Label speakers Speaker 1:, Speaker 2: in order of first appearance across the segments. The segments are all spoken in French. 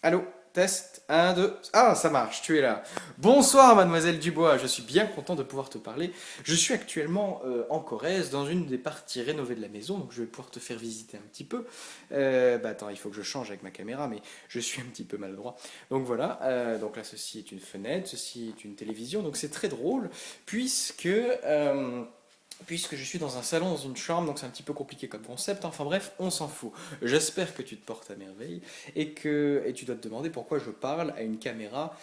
Speaker 1: Allô, test, un, 2. Ah, ça marche, tu es là. Bonsoir, mademoiselle Dubois, je suis bien content de pouvoir te parler. Je suis actuellement en Corrèze, dans une des parties rénovées de la maison, donc je vais pouvoir te faire visiter un petit peu. Attends, il faut que je change avec ma caméra, mais je suis un petit peu maladroit. Donc voilà, donc là, ceci est une fenêtre, ceci est une télévision, donc c'est très drôle, puisque... puisque je suis dans un salon, dans une chambre, donc c'est un petit peu compliqué comme concept. Enfin bref, on s'en fout. J'espère que tu te portes à merveille et tu dois te demander pourquoi je parle à une caméra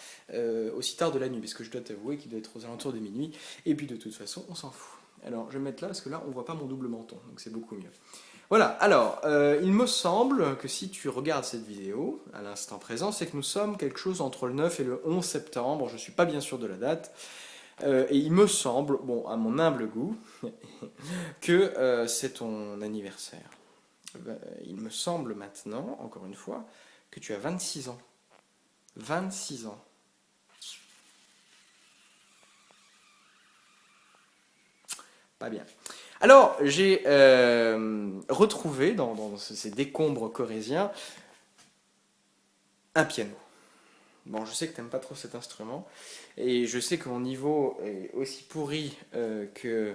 Speaker 1: aussi tard de la nuit, parce que je dois t'avouer qu'il doit être aux alentours de minuit. Et puis de toute façon, on s'en fout. Alors je vais me mettre là parce que là on voit pas mon double menton, donc c'est beaucoup mieux. Voilà, alors il me semble que si tu regardes cette vidéo à l'instant présent, c'est que nous sommes quelque chose entre le 9 et le 11 septembre, je ne suis pas bien sûr de la date. Et il me semble, bon, à mon humble goût, que c'est ton anniversaire. Il me semble maintenant, encore une fois, que tu as 26 ans. 26 ans. Pas bien. Alors, j'ai retrouvé dans ces décombres corésiens un piano. Bon, je sais que t'aimes pas trop cet instrument, et je sais que mon niveau est aussi pourri que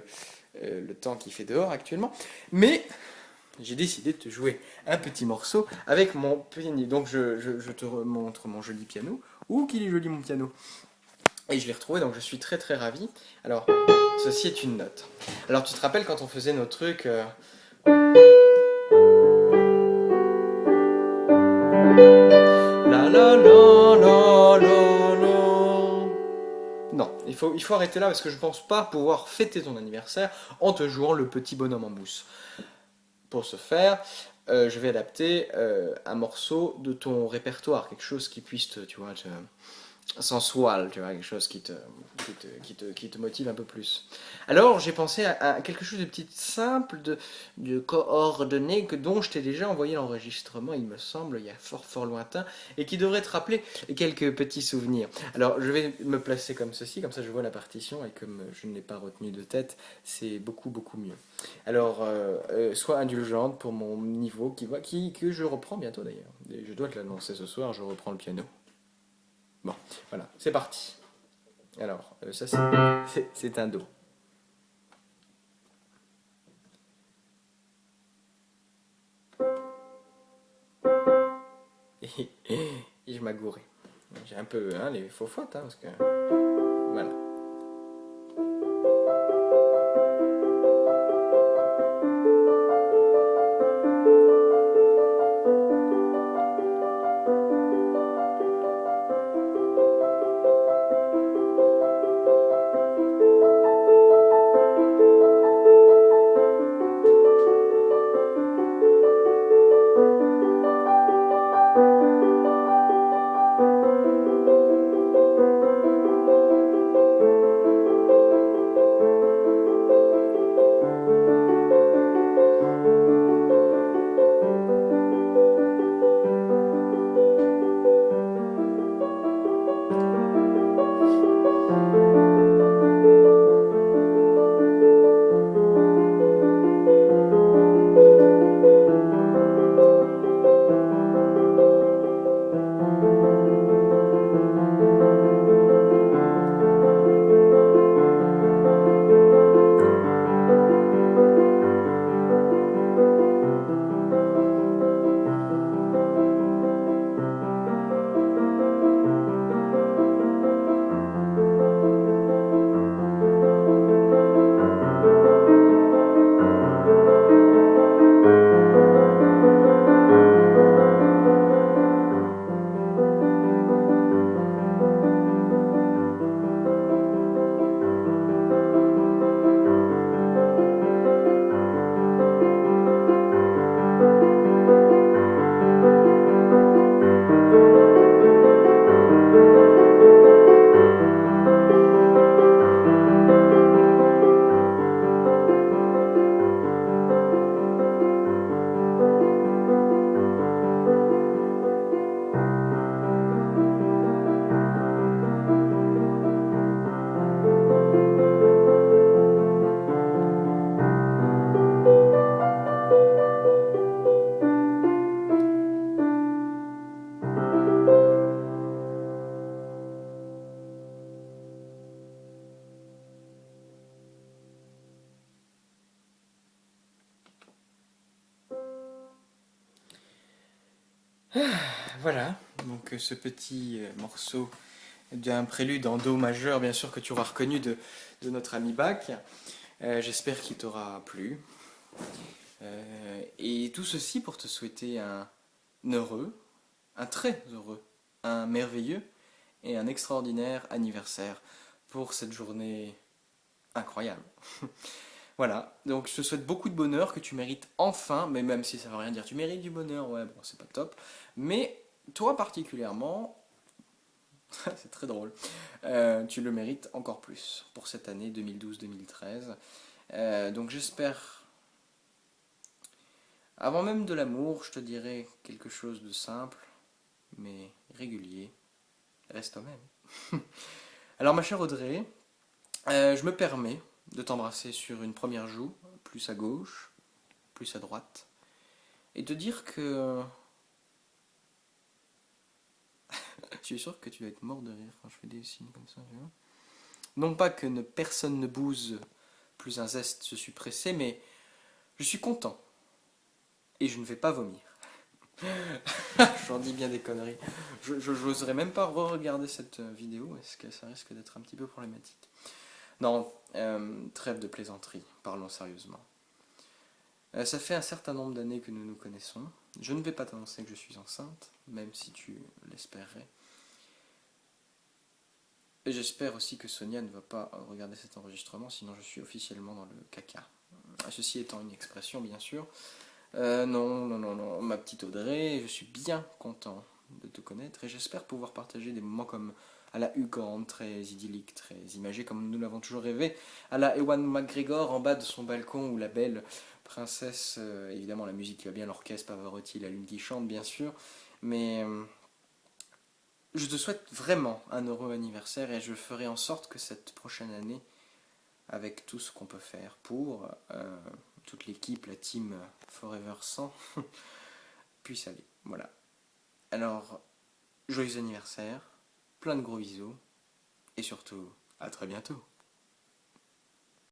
Speaker 1: le temps qu'il fait dehors actuellement, mais j'ai décidé de te jouer un petit morceau avec mon piano. Donc je te montre mon joli piano. Ouh, qu'il est joli mon piano. Et je l'ai retrouvé, donc je suis très très ravi. Alors, ceci est une note. Alors tu te rappelles quand on faisait nos trucs... La la la la la la. Non, il faut arrêter là parce que je pense pas pouvoir fêter ton anniversaire en te jouant le petit bonhomme en mousse. Pour ce faire, je vais adapter un morceau de ton répertoire, quelque chose qui puisse te, tu vois, sensual, tu vois, quelque chose qui te motive un peu plus. Alors, j'ai pensé à quelque chose de petit simple, de coordonné, dont je t'ai déjà envoyé l'enregistrement, il me semble, il y a fort fort lointain, et qui devrait te rappeler quelques petits souvenirs. Alors, je vais me placer comme ceci, comme ça je vois la partition, et comme je ne l'ai pas retenu de tête, c'est beaucoup beaucoup mieux. Alors, sois indulgente pour mon niveau que je reprends bientôt d'ailleurs. Et je dois te l'annoncer ce soir, je reprends le piano. Bon, voilà, c'est parti. Alors, ça c'est un Do. Et je m'agourais. J'ai un peu hein, les faux fautes, hein, parce que... Voilà. Voilà, donc ce petit morceau d'un prélude en do majeur, bien sûr, que tu auras reconnu de notre ami Bach. J'espère qu'il t'aura plu. Et tout ceci pour te souhaiter un heureux, un très heureux, un merveilleux et un extraordinaire anniversaire pour cette journée incroyable. Voilà, donc je te souhaite beaucoup de bonheur, que tu mérites enfin, mais même si ça veut rien dire, tu mérites du bonheur, ouais, bon, c'est pas top. Mais toi particulièrement, c'est très drôle, tu le mérites encore plus pour cette année 2012-2013. Donc j'espère, avant même de l'amour, je te dirais quelque chose de simple, mais régulier. Reste toi-même. Alors ma chère Audrey, je me permets de t'embrasser sur une première joue, plus à gauche, plus à droite, et te dire que tu es sûr que tu vas être mort de rire quand je fais des signes comme ça, tu vois. Non pas que personne ne bouse, plus un zeste se suis pressé, mais je suis content et je ne vais pas vomir. J'en dis bien des conneries. Je n'oserais même pas re-regarder cette vidéo, parce que ça risque d'être un petit peu problématique. Non, trêve de plaisanterie, parlons sérieusement. Ça fait un certain nombre d'années que nous nous connaissons. Je ne vais pas t'annoncer que je suis enceinte, même si tu l'espérerais. Et j'espère aussi que Sonia ne va pas regarder cet enregistrement, sinon je suis officiellement dans le caca. Ceci étant une expression, bien sûr. Non, non, non, non, ma petite Audrey, je suis bien content de te connaître et j'espère pouvoir partager des moments comme à la Hugh Grant, très idyllique, très imagé, comme nous l'avons toujours rêvé, à la Ewan McGregor en bas de son balcon où la belle princesse, évidemment la musique qui va bien, l'orchestre, Pavarotti, la lune qui chante, bien sûr, mais je te souhaite vraiment un heureux anniversaire et je ferai en sorte que cette prochaine année, avec tout ce qu'on peut faire pour toute l'équipe, la team Forever 100, puisse aller. Voilà. Alors, joyeux anniversaire, plein de gros bisous et surtout, à très bientôt.